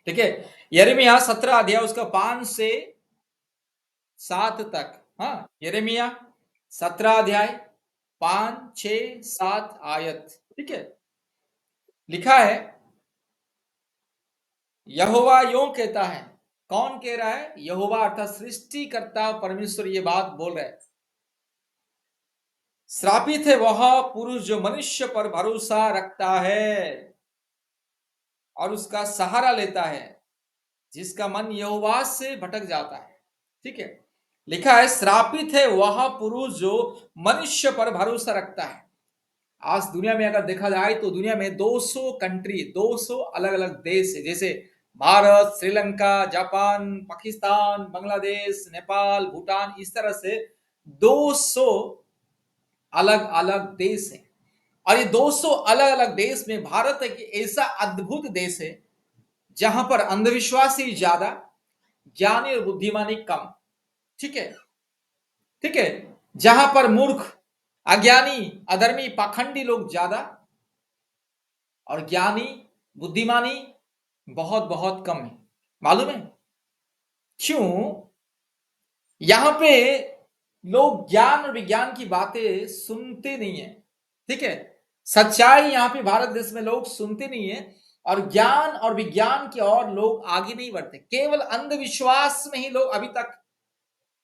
ठीक है। यिर्मयाह 17 अध्याय उसका 5 से 7 तक। हाँ, यिर्मयाह 17 अध्याय 5, 6, 7 आयत। ठीक है, लिखा है, यहोवा यूं कहता है। कौन कह रहा है? यहोवा अर्थात सृष्टिकर्ता परमेश्वर ये बात बोल रहा है। श्रापित है वह पुरुष जो मनुष्य पर भरोसा रखता है और उसका सहारा लेता है, जिसका मन यहोवा से भटक जाता है। ठीक है, लिखा है, श्रापित है वह पुरुष जो मनुष्य पर भरोसा रखता है। आज दुनिया में अगर देखा जाए तो दुनिया में 200 कंट्री, 200 अलग अलग देश है, जैसे भारत, श्रीलंका, जापान, पाकिस्तान, बांग्लादेश, नेपाल, भूटान, इस तरह से 200 अलग अलग देश है। और ये 200 अलग अलग देश में भारत एक ऐसा अद्भुत देश है जहां पर अंधविश्वासी ज्यादा, ज्ञानी और बुद्धिमानी कम। ठीक है, ठीक है, जहां पर मूर्ख, अज्ञानी, अधर्मी, पाखंडी लोग ज्यादा और ज्ञानी, बुद्धिमानी बहुत बहुत कम है। मालूम है क्यों? यहां पे लोग ज्ञान और विज्ञान की बातें सुनते नहीं है। ठीक है, सच्चाई यहां पे भारत देश में लोग सुनते नहीं है और ज्ञान और विज्ञान की ओर लोग आगे नहीं बढ़ते, केवल अंधविश्वास में ही लोग अभी तक।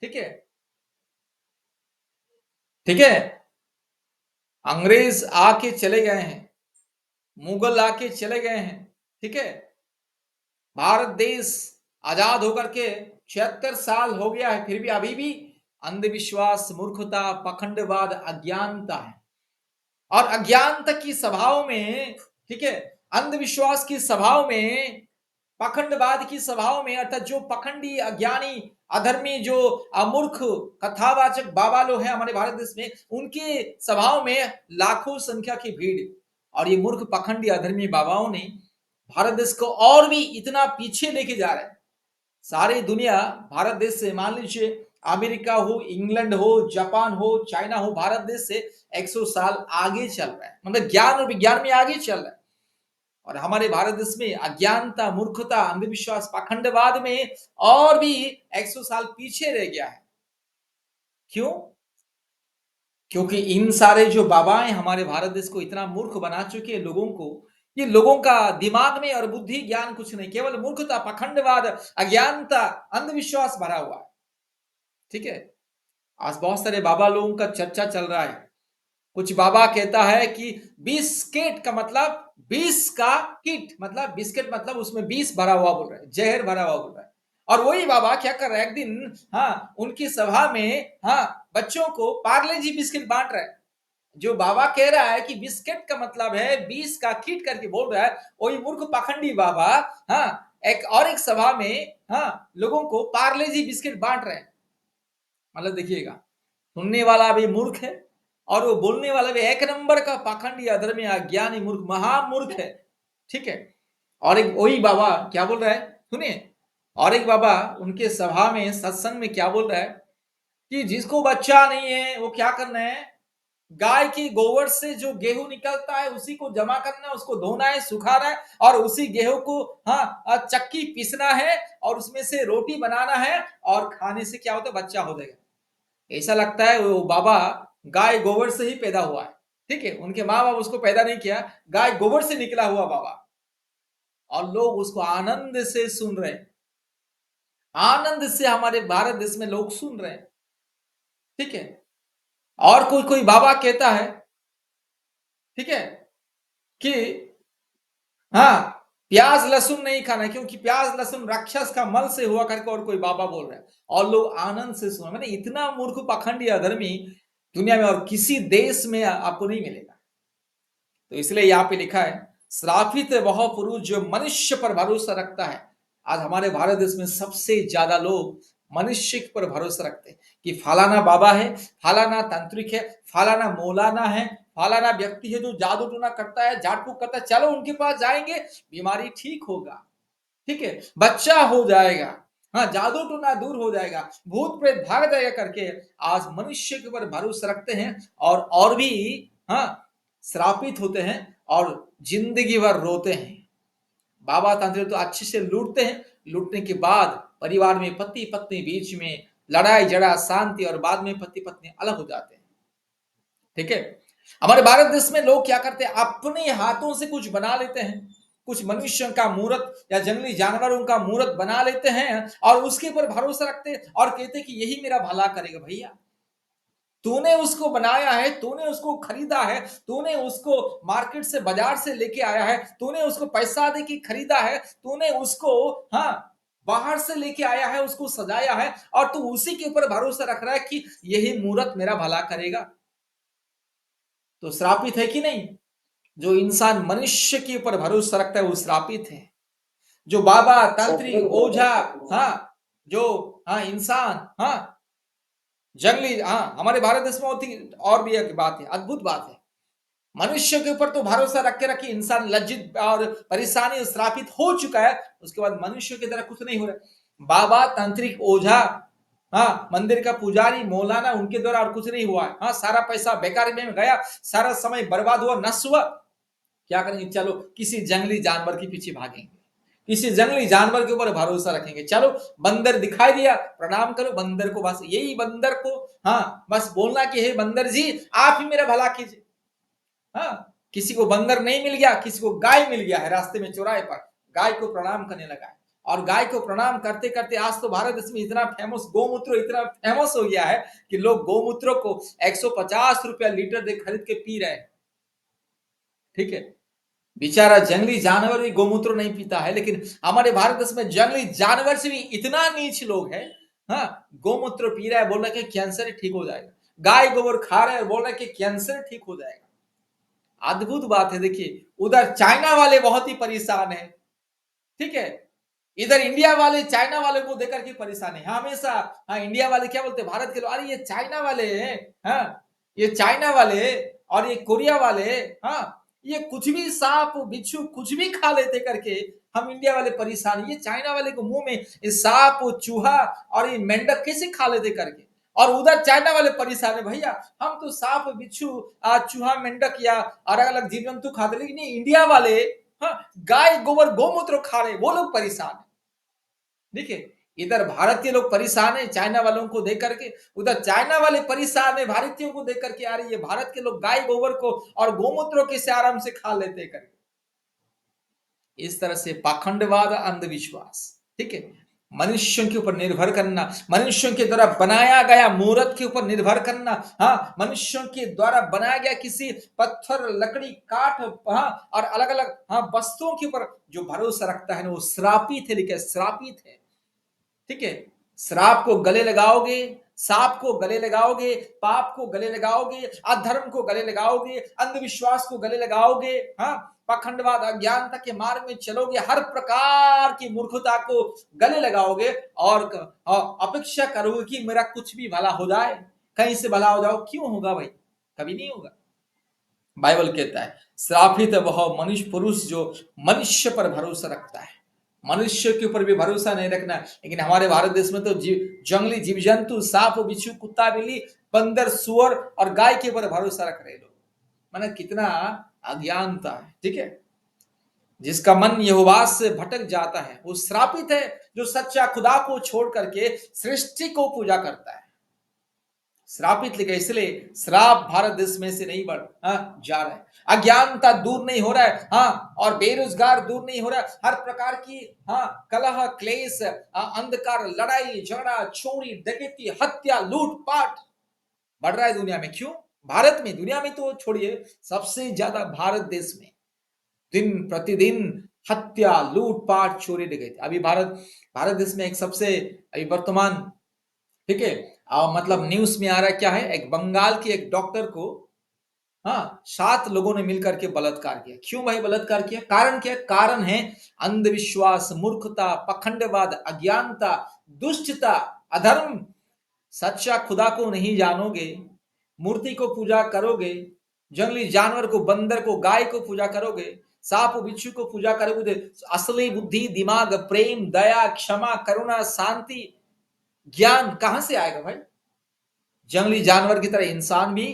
ठीक है, ठीक है, अंग्रेज आके चले गए हैं, मुगल आके चले गए हैं। ठीक है, भारत देश आजाद होकर के 76 साल हो गया है, फिर भी अभी भी अंधविश्वास, मूर्खता, पखंडवाद, अज्ञानता है। और अज्ञानता की सभाओं में, ठीक है, अंधविश्वास की सभाओं में, पखंडवाद की सभाओं में, अर्थात जो पखंडी, अज्ञानी, अधर्मी, जो अमूर्ख कथावाचक बाबा लोग हैं हमारे भारत देश में, उनके सभाओं में लाखों संख्या की भीड़। और ये मूर्ख, पखंडी, अधर्मी बाबाओं ने भारत देश को और भी इतना पीछे लेके जा रहे हैं। सारी दुनिया भारत देश से, मान लीजिए अमेरिका हो, इंग्लैंड हो, जापान हो, चाइना हो, भारत देश से 100 साल आगे चल रहा है, मतलब ज्ञान और विज्ञान में आगे चल रहा है। और हमारे भारत देश में अज्ञानता, मूर्खता, अंधविश्वास, पाखंडवाद में और भी 100 साल पीछे रह गया है। क्यों? क्योंकि इन सारे जो बाबाएं हमारे भारत देश को इतना मूर्ख बना चुके हैं, लोगों को, ये लोगों का दिमाग में और बुद्धि ज्ञान कुछ नहीं, केवल मूर्खता, पखंडवाद, अज्ञानता, अंधविश्वास भरा हुआ है। ठीक है, आज बहुत सारे बाबा लोगों का चर्चा चल रहा है। कुछ बाबा कहता है कि बिस्किट का मतलब 20 का किट, मतलब बिस्किट मतलब उसमें 20 भरा हुआ बोल रहा है, जहर भरा हुआ बोल रहा है। और वही बाबा क्या कर रहा है, एक दिन हाँ उनकी सभा में हाँ बच्चों को पार्ले जी बिस्किट बांट रहा है। जो बाबा कह रहा है कि बिस्किट का मतलब है 20 का किट करके बोल रहा है, वही मूर्ख पाखंडी बाबा हाँ एक सभा में हाँ लोगों को पार्ले जी बिस्किट बांट रहे हैं। मतलब देखिएगा, सुनने वाला भी मूर्ख है और वो बोलने वाला भी एक नंबर का पाखंडी, अधर्मी, अज्ञानी, मूर्ख, महामूर्ख है। ठीक है, और एक वही बाबा क्या बोल रहा है, सुनिए। और एक बाबा उनके सभा में, सत्संग में क्या बोल रहा है कि जिसको बच्चा नहीं है वो क्या करना है, गाय की गोबर से जो गेहूं निकलता है उसी को जमा करना है, उसको धोना है, सुखाना है और उसी गेहूं को हाँ चक्की पीसना है और उसमें से रोटी बनाना है और खाने से क्या होता है, बच्चा हो जाएगा। ऐसा लगता है वो बाबा गाय गोबर से ही पैदा हुआ है। ठीक है, उनके माँ बाप उसको पैदा नहीं किया, गाय गोबर से निकला हुआ बाबा। और लोग उसको आनंद से सुन रहे हैं, आनंद से हमारे भारत देश में लोग सुन रहे हैं। ठीक है, और कोई कोई बाबा कहता है, ठीक है, कि हाँ प्याज लहसुन नहीं खाना क्योंकि प्याज लहसुन राक्षस का मल से हुआ करके, और कोई बाबा बोल रहे हैं और लोग आनंद से सुन। मैंने इतना मूर्ख, पाखंडी, अधर्मी दुनिया में और किसी देश में आपको नहीं मिलेगा। तो इसलिए यहाँ पे लिखा है, श्रापित है वह पुरुष जो मनुष्य पर भरोसा रखता है। आज हमारे भारत देश में सबसे ज्यादा लोग मनुष्य पर भरोसा रखते हैं कि फलाना बाबा है, फलाना तांत्रिक है, फलाना मौलाना है, फलाना व्यक्ति है जो जादू टूना करता है, झाड़ फूक करता है, चलो उनके पास जाएंगे, बीमारी ठीक होगा। ठीक है, बच्चा हो जाएगा, हाँ जादू टूना दूर हो जाएगा, भूत प्रेत भाग जाएगा करके आज मनुष्य के ऊपर भरोसा रखते हैं और भी हाँ श्रापित होते हैं और जिंदगी भर रोते हैं। बाबा तांत्रिक तो अच्छे से लूटते हैं, लूटने के बाद परिवार में पति पत्नी बीच में लड़ाई झगड़ा शांति, और बाद में पति पत्नी अलग हो जाते हैं। ठीक है, हमारे भारत देश में लोग क्या करते हैं, अपने हाथों से कुछ बना लेते हैं, कुछ मनुष्यों का मूर्त या जंगली जानवरों का मूर्त बना लेते हैं और उसके ऊपर भरोसा रखते हैं और कहते हैं कि यही मेरा भला करेगा। भैया, तूने उसको बनाया है, तूने उसको खरीदा है, तूने उसको मार्केट से बाजार से लेके आया है, तूने उसको पैसा दे के खरीदा है, तूने उसको हाँ बाहर से लेके आया है, उसको सजाया है, और तू उसी के ऊपर भरोसा रख रहा है कि यही मूर्त मेरा भला करेगा। तो श्रापित है कि नहीं? जो इंसान मनुष्य के ऊपर भरोसा रखता है वो श्रापित है। जो बाबा तांत्रिक ओझा, हाँ जो हाँ इंसान, हाँ जंगली, हाँ हमारे भारत देश में होती और भी एक बात है, अद्भुत बात है। मनुष्य के ऊपर तो भरोसा रख के रखी इंसान लज्जित और परेशानी श्रापित हो चुका है, उसके बाद मनुष्य की तरह कुछ नहीं हो रहा। बाबा तांत्रिक ओझा, हाँ मंदिर का पुजारी मौलाना, उनके द्वारा और कुछ नहीं हुआ है। हाँ सारा पैसा बेकार में गया, सारा समय बर्बाद हुआ, नष्ट हुआ। क्या करेंगे, चलो किसी जंगली जानवर के पीछे भागेंगे, किसी जंगली जानवर के ऊपर भरोसा रखेंगे। चलो बंदर दिखाई दिया, प्रणाम करो बंदर को, बस यही बंदर को, हाँ बस बोलना कि हे बंदर जी आप ही मेरा भला कीजिए। हाँ किसी को बंदर नहीं मिल गया, किसी को गाय मिल गया है रास्ते में चौराहे पर, गाय को प्रणाम करने लगा है। और गाय को प्रणाम करते करते आज तो भारत देश में इतना फेमस गोमूत्र इतना फेमस हो गया है कि लोग गोमूत्र को 150 रुपया लीटर दे खरीद के पी रहे हैं। ठीक है, बेचारा जंगली जानवर भी गोमूत्र नहीं पीता है, लेकिन हमारे भारत देश में जंगली जानवर से भी इतना नीच लोग हैं, हाँ गोमूत्र पी रहा है, बोल रहा है कि कैंसर ठीक हो जाएगा। गाय गोबर खा रहा है, बोल रहा है कि कैंसर ठीक हो जाएगा। अद्भुत बात है। देखिए उधर चाइना वाले बहुत ही परेशान है, ठीक है, इधर इंडिया वाले चाइना वाले को देकर के परेशान है हमेशा। हाँ इंडिया वाले क्या बोलते हैं भारत के लोग, अरे ये चाइना वाले हैं, हाँ ये चाइना वाले और ये कोरिया वाले, हाँ ये कुछ भी सांप बिच्छू कुछ भी खा लेते करके हम इंडिया वाले परेशान। ये चाइना वाले को मुंह में ये सांप चूहा और ये मेंढक कैसे खा लेते करके, और उधर चाइना वाले परेशान है, भैया हम तो सांप बिच्छू चूहा मेंढक या अलग अलग जीव जंतु खाते, लेकिन ये इंडिया वाले हाँ गाय गोबर गोमूत्र खा रहे, वो लोग परेशान है। देखिए इधर भारतीय लोग परेशान है चाइना वालों को देख करके, उधर चाइना वाले परेशान है भारतीयों को देख करके, आ रही है भारत के लोग गाय गोबर को और गोमूत्रों के से आराम से खा लेते करके। इस तरह से पाखंडवाद अंधविश्वास, ठीक है, मनुष्यों के ऊपर निर्भर करना, मनुष्यों के द्वारा बनाया गया मूर्त के ऊपर निर्भर करना, हाँ मनुष्यों के द्वारा बनाया गया किसी पत्थर लकड़ी काठ, हाँ और अलग अलग हाँ वस्तुओं के ऊपर जो भरोसा रखता है ना वो श्रापित है, लिखे श्रापित है। ठीक है, श्राप को गले लगाओगे, सांप को गले लगाओगे, पाप को गले लगाओगे, अधर्म को गले लगाओगे, अंधविश्वास को गले लगाओगे, हाँ पाखंडवाद अज्ञानता के मार्ग में चलोगे, हर प्रकार की मूर्खता को गले लगाओगे और अपेक्षा करोगे कि मेरा कुछ भी भला हो जाए, कहीं से भला हो जाओ। क्यों होगा भाई, कभी नहीं होगा। बाइबल कहता है श्रापित वह मनुष्य पुरुष जो मनुष्य पर भरोसा रखता है। मनुष्य के ऊपर भी भरोसा नहीं रखना, लेकिन हमारे भारत देश में तो जंगली जीव जंतु सांप बिच्छू कुत्ता बिल्ली बंदर सुअर और गाय के ऊपर भरोसा रख रहे लोग। माने कितना अज्ञानता है। ठीक है, जिसका मन यहोवा से भटक जाता है वो श्रापित है, जो सच्चा खुदा को छोड़ करके सृष्टि को पूजा करता है। श्रापित लिखा, इसलिए श्राप भारत देश में से नहीं बढ़ जा रहा है, अज्ञानता दूर नहीं हो रहा है, हाँ और बेरोजगार दूर नहीं हो रहा है, हर प्रकार की हाँ कलह क्लेश अंधकार लड़ाई झगड़ा चोरी डकैती हत्या लूटपाट बढ़ रहा है दुनिया में। क्यों? भारत में, दुनिया में तो छोड़िए, सबसे ज्यादा भारत देश में दिन प्रतिदिन हत्या लूटपाट चोरी डकैती। अभी भारत भारत देश में एक सबसे अभी वर्तमान, ठीक है, मतलब न्यूज में आ रहा है क्या है, एक बंगाल की एक डॉक्टर को हाँ 7 लोगों ने मिलकर के बलात्कार किया। क्यों भाई बलात्कार किया? कारण क्या? कारण है अंधविश्वास, मूर्खता, पखंडवाद, अज्ञानता, दुष्टता, अधर्म। सच्चा खुदा को नहीं जानोगे, मूर्ति को पूजा करोगे, जंगली जानवर को बंदर को गाय को पूजा करोगे, सांप बिच्छू को पूजा करोगे, असली बुद्धि दिमाग प्रेम दया क्षमा करुणा शांति ज्ञान कहां से आएगा भाई? जंगली जानवर की तरह इंसान भी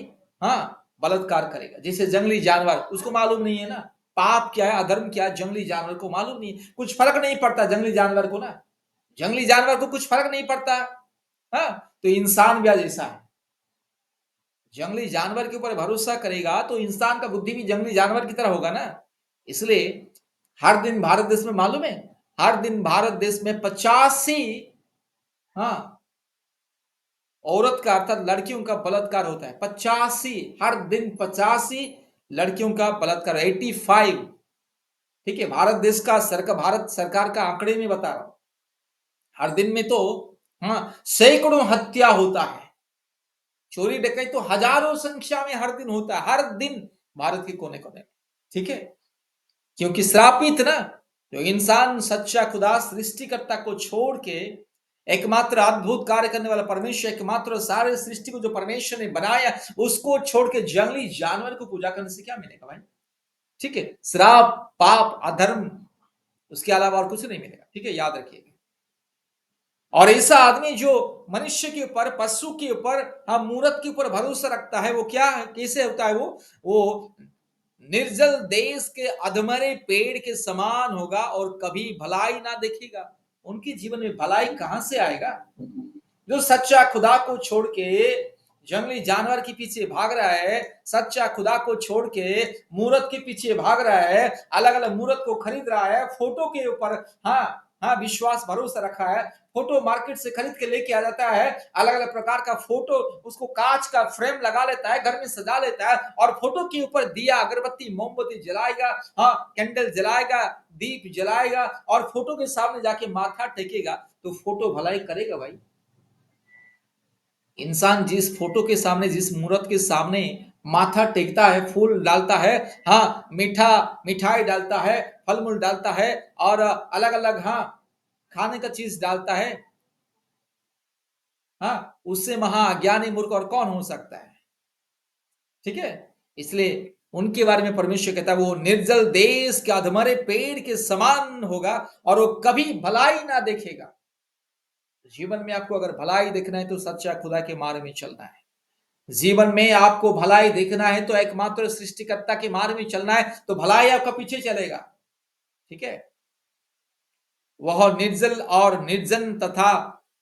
हाँ बलात्कार करेगा। जैसे जंगली जानवर उसको मालूम नहीं है ना, पाप क्या है, अधर्म क्या है, जंगली जानवर को मालूम नहीं, कुछ फर्क नहीं पड़ता जंगली जानवर को ना, जंगली जानवर को कुछ फर्क नहीं पड़ता। हाँ, तो इंसान भी आज ऐसा है, जंगली जानवर के ऊपर भरोसा करेगा तो इंसान का बुद्धि भी जंगली जानवर की तरह होगा ना। इसलिए हर दिन भारत देश में, मालूम है, हर दिन भारत देश में 85, हाँ, औरत का अर्थात लड़कियों का बलात्कार होता है। 85, हर दिन 85 लड़कियों का बलात्कार, 85। ठीक है, भारत देश का सरकार, भारत सरकार का आंकड़े में बता रहा हूं, हर दिन में तो, हाँ, सैकड़ों हत्या होता है। चोरी डकैती तो हजारों संख्या में हर दिन होता है, हर दिन, भारत के कोने कोने में। ठीक है, क्योंकि श्रापित ना, जो इंसान सच्चा खुदा सृष्टिकर्ता को छोड़ के एकमात्र अद्भुत कार्य करने वाला परमेश्वर, एकमात्र सारे सृष्टि को जो परमेश्वर ने बनाया, उसको छोड़ के जंगली जानवर को पूजा करने से क्या मिलेगा भाई? ठीक है, श्राप, पाप, अधर्म, उसके अलावा और कुछ नहीं मिलेगा। ठीक है, याद रखिएगा। और ऐसा आदमी जो मनुष्य के ऊपर, पशु के ऊपर, हाँ, मूर्त के ऊपर भरोसा रखता है, वो क्या है, कैसे होता है वो निर्जल देश के अधमरे पेड़ के समान होगा और कभी भलाई ना देखेगा। उनके जीवन में भलाई कहां से आएगा? जो सच्चा खुदा को छोड़ के जंगली जानवर के पीछे भाग रहा है, सच्चा खुदा को छोड़ के मूर्त के पीछे भाग रहा है, अलग अलग मूर्त को खरीद रहा है, फोटो के ऊपर, हाँ, हाँ, विश्वास भरोसा रखा है, फोटो मार्केट से खरीद के लेके आ जाता है, अलग अलग प्रकार का फोटो, उसको कांच का फ्रेम लगा लेता है, घर में सजा लेता है, और फोटो के ऊपर दिया, अगरबत्ती, मोमबत्ती जलाएगा, हाँ, कैंडल जलाएगा, दीप जलाएगा, और फोटो के सामने जाके माथा टेकेगा, तो फोटो भलाई करेगा भाई? इंसान जिस फोटो के सामने, जिस मूर्त के सामने माथा टेकता है, फूल डालता है, हाँ, मिठाई डालता है, फल मूल डालता है, और अलग अलग, हाँ, खाने का चीज डालता है, हाँ, उससे महाअज्ञानी मूर्ख और कौन हो सकता है? ठीक है, इसलिए उनके बारे में परमेश्वर कहता है वो निर्जल देश के अधमरे पेड़ के समान होगा और वो कभी भलाई ना देखेगा। जीवन में आपको अगर भलाई देखना है तो सच्चा खुदा के मार्ग में चलना है। जीवन में आपको भलाई देखना है तो एकमात्र सृष्टिकर्ता के मार्ग में चलना है, तो भलाई आपका पीछे चलेगा। ठीक है, वह निर्जल और निर्जन तथा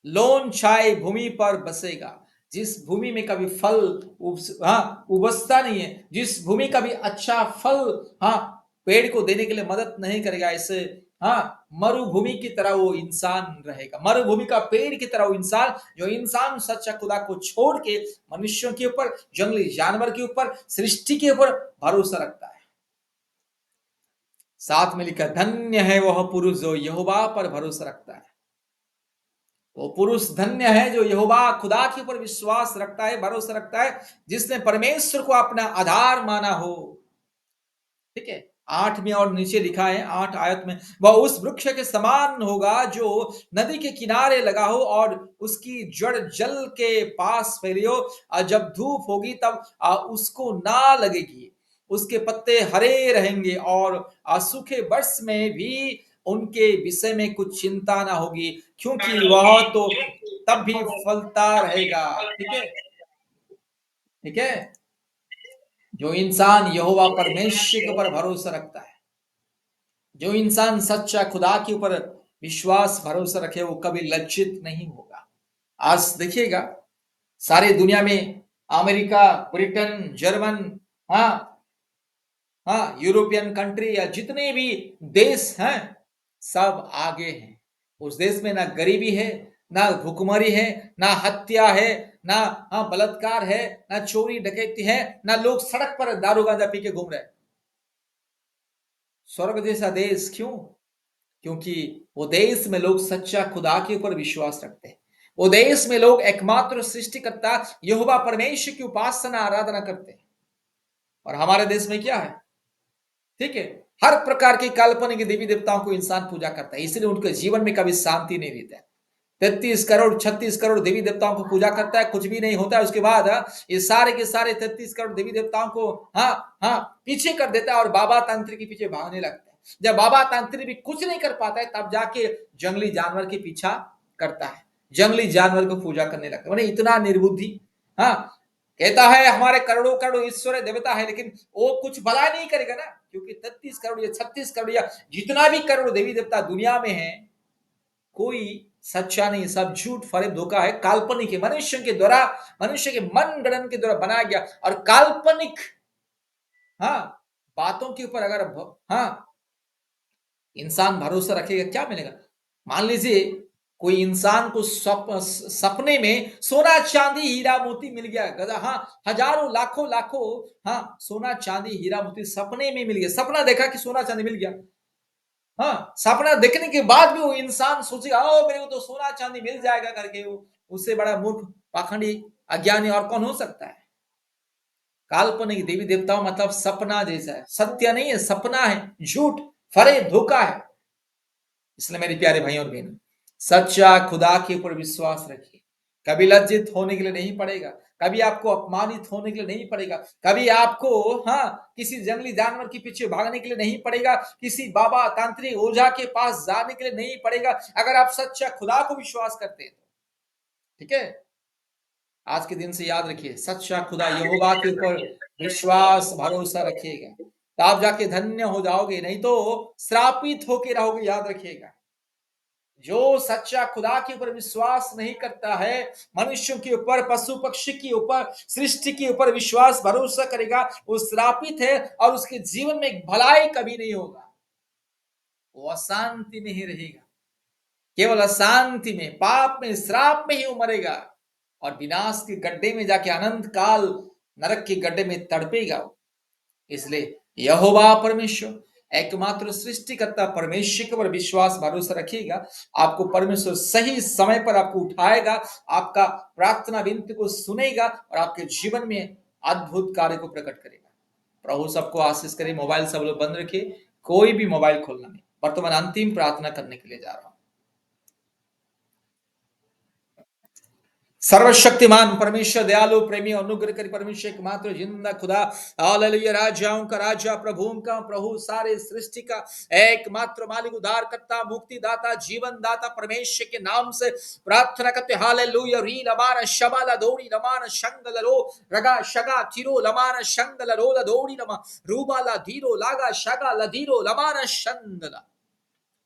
लोन छाए भूमि पर बसेगा, जिस भूमि में कभी फल उबसता नहीं है, जिस भूमि का भी अच्छा फल, हाँ, पेड़ को देने के लिए मदद नहीं करेगा, ऐसे, हाँ, मरुभूमि की तरह वो इंसान रहेगा, मरुभूमि का पेड़ की तरह वो इंसान, जो इंसान सच्चा खुदा को छोड़ के मनुष्यों के ऊपर, जंगली जानवर के ऊपर, सृष्टि के ऊपर भरोसा रखता है। साथ में लिखा, धन्य है वह पुरुष जो यहोवा पर भरोसा रखता है। वो पुरुष धन्य है जो यहोवा खुदा के ऊपर विश्वास रखता है, भरोसा रखता है, जिसने परमेश्वर को अपना आधार माना हो। ठीक है, 8 में और नीचे लिखा है, 8 आयत में, वह उस वृक्ष के समान होगा जो नदी के किनारे लगा हो और उसकी जड़ जल के पास फैली हो, और जब धूप होगी तब उसको ना लगेगी, उसके पत्ते हरे रहेंगे और सूखे वर्ष में भी उनके विषय में कुछ चिंता ना होगी, क्योंकि वह तो तब भी फलता रहेगा। ठीक है, ठीक है, जो इंसान यहोवा परमेश्वर के ऊपर भरोसा रखता है, जो इंसान सच्चा खुदा के ऊपर विश्वास भरोसा रखे, वो कभी लज्जित नहीं होगा। आज देखिएगा, सारी दुनिया में अमेरिका, ब्रिटेन, जर्मन, हाँ, हाँ, यूरोपियन कंट्री या जितने भी देश हैं, सब आगे हैं। उस देश में ना गरीबी है, ना भुखमरी है, ना हत्या है, ना, हाँ, बलात्कार है, ना चोरी डकैती है, ना लोग सड़क पर दारू गांजा पी के घूम रहे हैं। स्वर्ग जैसा देश क्यों? क्योंकि वो देश में लोग सच्चा खुदा के ऊपर विश्वास रखते हैं। वो देश में लोग एकमात्र सृष्टिकर्ता यहोवा परमेश्वर की उपासना आराधना करते हैं। और हमारे देश में क्या है? ठीक है, हर प्रकार के काल्पनिक देवी देवताओं को इंसान पूजा करता है, इसलिए उनके जीवन में कभी शांति नहीं रहता है। 33 करोड़ 36 करोड़ देवी देवताओं को पूजा करता है, कुछ भी नहीं होता है। उसके बाद ये सारे के सारे 33 करोड़ देवी देवताओं को, हाँ, हाँ, पीछे कर देता है और बाबा तांत्रिक के पीछे भागने लगता है। जब बाबा तांत्रिक भी कुछ नहीं कर पाता है, तब जाके जंगली जानवर के पीछा करता है, जंगली जानवर को पूजा करने लगता है। इतना निर्बुद्धि, हाँ, कहता है हमारे करोड़ों करोड़ ईश्वर देवता है, लेकिन वो कुछ भला नहीं करेगा ना, क्योंकि 33 करोड़ या 36 करोड़ या जितना भी करोड़ देवी देवता दुनिया में है, कोई सच्चा नहीं, सब झूठ फरेब धोखा है, काल्पनिक है, मनुष्य के द्वारा, मनुष्य के मन गणन के द्वारा बनाया गया और काल्पनिक, हाँ, बातों के ऊपर अगर हाँ इंसान भरोसा रखेगा क्या मिलेगा? मान लीजिए कोई इंसान को सपने में सोना चांदी हीरा मोती मिल गया, गधा, हाँ, हजारों लाखों लाखों, हाँ, सोना चांदी हीरा मोती सपने में मिल गया, सपना देखा कि सोना चांदी मिल गया, हाँ, सपना देखने के बाद भी वो इंसान सोचेगा ओ मेरे को तो सोना चांदी मिल जाएगा करके, वो उससे बड़ा मूर्ख, पाखंडी, अज्ञानी और कौन हो सकता है? काल्पनिक देवी देवताओं मतलब सपना जैसा है, सत्य नहीं है, सपना है, झूठ, फरेब, धोखा है। इसलिए मेरे प्यारे भाइयों और बहनों, सच्चा खुदा के ऊपर विश्वास रखिए। कभी लज्जित होने के लिए नहीं पड़ेगा, कभी आपको अपमानित होने के लिए नहीं पड़ेगा, कभी आपको, हाँ, किसी जंगली जानवर के पीछे भागने के लिए नहीं पड़ेगा, किसी बाबा तांत्रिक ओझा के पास जाने के लिए नहीं पड़ेगा, अगर आप सच्चा खुदा को विश्वास करते हैं। ठीक है, आज के दिन से याद रखिए, सच्चा खुदा यहोवा के ऊपर विश्वास भरोसा रखिएगा, तो आप जाके धन्य हो जाओगे, नहीं तो श्रापित होके रहोगे। याद रखिएगा, जो सच्चा खुदा के ऊपर विश्वास नहीं करता है, मनुष्यों के ऊपर, पशु पक्षी के ऊपर, सृष्टि के ऊपर विश्वास भरोसा करेगा, वो श्रापित है और उसके जीवन में भलाई कभी नहीं होगा, वो अशांति में ही रहेगा, केवल अशांति में, पाप में, श्राप में ही उमरेगा और विनाश के गड्ढे में जाके अनंत काल नरक के गड्ढे में तड़पेगा। इसलिए यहोवा परमेश्वर, एकमात्र सृष्टिकर्ता परमेश्वर के ऊपर विश्वास भरोसा रखिएगा, आपको परमेश्वर सही समय पर आपको उठाएगा, आपका प्रार्थना विनती को सुनेगा और आपके जीवन में अद्भुत कार्य को प्रकट करेगा। प्रभु सबको आशीष करे। मोबाइल सब लोग बंद रखिए, कोई भी मोबाइल खोलना नहीं। वर्तमान अंतिम प्रार्थना करने के लिए जा रहा हूं। सर्वशक्तिमान परमेश्वर, दयालु, प्रेमी, अनुग्रहकारी परमेश्वर, एकमात्र जिंदा खुदा, हालेलुया, राजाओं का राजा, प्रभुओं का प्रभु, सारे सृष्टि का एकमात्र मालिक, उद्धारकर्ता, मुक्तिदाता, जीवन दाता परमेश्वर के नाम से प्रार्थना करते, हालेलुया। री लमाना शबाला दौड़ी लमाना शंगल रो रगा शगा थिरो लमाना शंगल रो लदौड़ी लमा रूबाला धीरो लागा शगा लधीरो लमाना शंदला।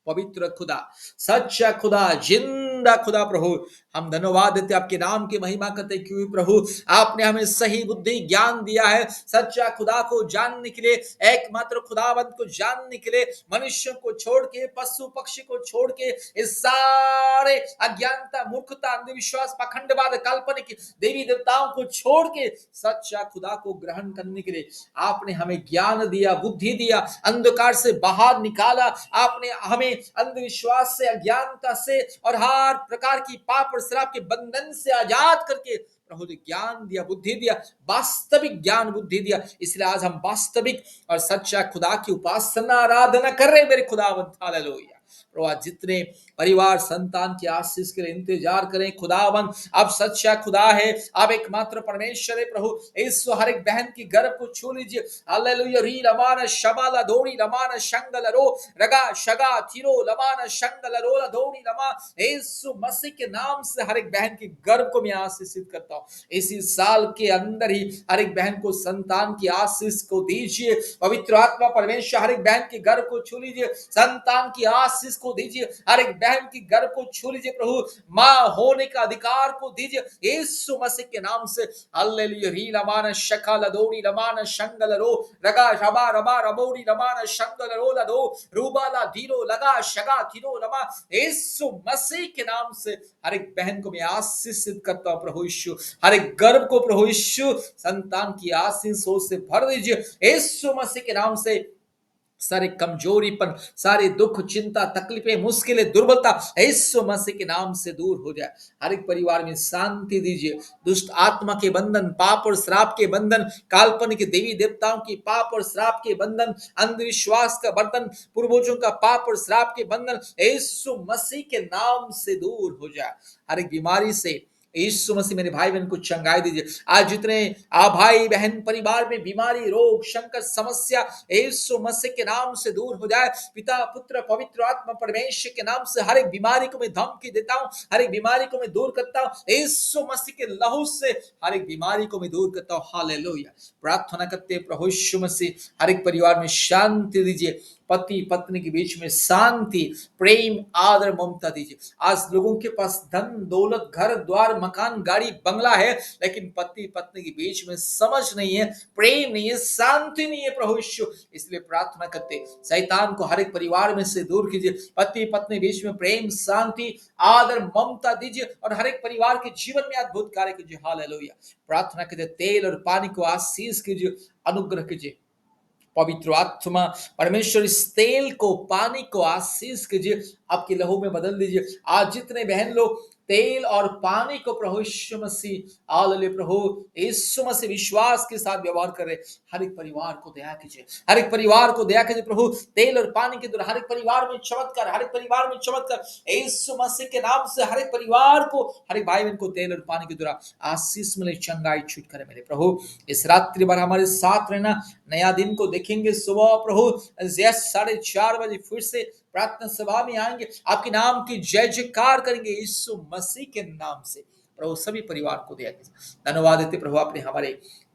पवित्र खुदा, सच्चा खुदा, जिंदा खुदा प्रभु, हम धन्यवाद देते, आपके नाम की महिमा करते, क्योंकि प्रभु आपने हमें सही बुद्धि ज्ञान दिया है सच्चा खुदा को जानने के लिए, एकमात्र खुदावंत को जानने के लिए, मनुष्यों को छोड़ के, पशु पक्षी को छोड़ के, इस सारे अज्ञानता, मूर्खता, अंधविश्वास, पाखंडवाद, काल्पनिक देवी देवताओं को छोड़ के सच्चा खुदा को ग्रहण करने के लिए आपने हमें ज्ञान दिया, बुद्धि दिया, अंधकार से बाहर निकाला, आपने हमें अंधविश्वास से, अज्ञानता से और हर प्रकार की पाप और श्राप के बंधन से आजाद करके प्रभु ने ज्ञान दिया, बुद्धि दिया, वास्तविक ज्ञान बुद्धि दिया। इसलिए आज हम वास्तविक और सच्चा खुदा की उपासना, आराधना कर रहे हैं मेरे खुदावंत। हालेलुया। प्रभु आज जितने परिवार संतान की आशीष के लिए इंतजार करें, खुदावन अब सच्चा खुदा है, अब एकमात्र परमेश्वर है प्रभु, इस हर एक बहन की गर्भ को छू लीजिए। हालेलुया। री लमाना शबाला दौड़ी लमाना शंगल रो रगा शगा थिरो लमाना शंगल रो दौड़ी लमा, यीशु मसीह के नाम से हर एक बहन की गर्भ को मैं आशीषित करता हूं। इसी साल के अंदर ही हर एक बहन को संतान की आशीष को दीजिए। पवित्र आत्मा परमेश्वर हर एक बहन की गर्भ को छू लीजिए, संतान की आशीष को दीजिए, हर एक बहन की गर्भ को छू लीजिए प्रभु, मां होने का अधिकार को दीजिए यीशु मसीह के नाम से। हालेलुया। री लमाना शका लदोड़ी लमाना शंगल रो रगा रबा रबा रबोड़ी लमाना शंगल रो लदो रूबाला धीरो लगा शगा धीरो लमा, यीशु मसीह के नाम से हर एक बहन को मैं आशीषित करता हूं प्रभु यीशु। हर एक गर्भ को प्रभु यीशु संतान की आशीषों से भर दीजिए यीशु मसीह के नाम से। सारे कमजोरीपन, सारे दुख, चिंता, तकलीफें, मुश्किलें, दुर्बलता यीशु मसीह के नाम से दूर हो जाए। हर एक परिवार में शांति दीजिए। दुष्ट आत्मा के बंधन, पाप और श्राप के बंधन, काल्पनिक देवी देवताओं की पाप और श्राप के बंधन, अंधविश्वास का बंधन, पूर्वजों का पाप और श्राप के बंधन यीशु मसीह के नाम से दूर हो जाए। हर एक बीमारी से, यीशु मसीह मेरे भाई बहन को चंगाई दीजिए। आज जितने भाई बहन परिवार में बीमारी, रोग, संकट, समस्या यीशु मसीह के नाम से दूर हो जाए। पिता, पुत्र, पवित्र आत्मा परमेश्वर के नाम से हर एक बीमारी को मैं धमकी देता हूं, हर एक बीमारी को मैं दूर करता हूं यीशु मसीह के लहू से, हर एक बीमारी को मैं दूर करता हूं। हालेलुया। प्रार्थना करते हैं प्रभु यीशु मसीह हर एक परिवार में शांति दीजिए, पति पत्नी के बीच में शांति, प्रेम, आदर, ममता दीजिए। आज लोगों के पास धन दौलत, घर द्वार, मकान, गाड़ी, बंगला है, लेकिन पति पत्नी के बीच में समझ नहीं है, प्रेम नहीं है, शांति नहीं है प्रभु यीशु। इसलिए प्रार्थना करते शैतान को हर एक परिवार में से दूर कीजिए, पति पत्नी बीच में प्रेम, शांति, आदर, ममता दीजिए और हर एक परिवार के जीवन में अद्भुत कार्य कीजिए। हालेलुया। प्रार्थना कीजिए तेल और पानी को आशीष कीजिए, अनुग्रह कीजिए। पवित्र आत्मा परमेश्वर इस तेल को, पानी को आशीष कीजिए, आपके लहू में बदल दीजिए। आज जितने बहन लोग तेल और पानी को प्रभु यीशु मसीह प्रभु यीशु मसीह विश्वास के साथ व्यवहार कर रहे, हर एक परिवार को दया कीजिए, हर एक परिवार को दया कीजिए प्रभु। तेल और पानी के द्वारा हर एक परिवार में चमत्कार, हर एक परिवार में चमत्कार यीशु मसीह के नाम से। हर एक परिवार को, हर एक भाई बहन को तेल और पानी के द्वारा आशीष मिले, चंगाई छूट करे मेरे प्रभु। इस रात्रि भर हमारे साथ रहना, नया दिन को देखेंगे सुबह प्रभु 4:30 बजे फिर से प्रार्थना सभा में आएंगे, आपके नाम की जय जयकार करेंगे यीशु मसीह के नाम से। प्रभु सभी परिवार को दिया धन्यवाद देते प्रभु, आपने हमारे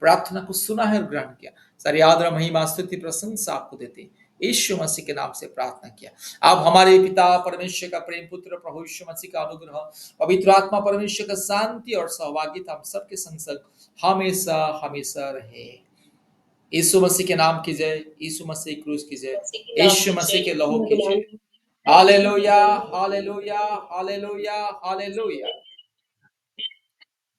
प्रार्थना को सुना है और ग्रहण किया। सारी आदर, महिमा, स्तुति, प्रशंसा आपको देते यीशु मसीह के नाम से प्रार्थना किया। आप हमारे पिता परमेश्वर का प्रेम, पुत्र प्रभु यीशु मसीह का अनुग्रह, पवित्र आत्मा परमेश्वर का शांति और सहभागिता हम सबके संग संग हमेशा हमेशा रहे। यीशु मसीह के नाम की जय, यीशु मसीह क्रूस की जय, यीशु मसीह के लहू की जय। Hallelujah, hallelujah, hallelujah, hallelujah.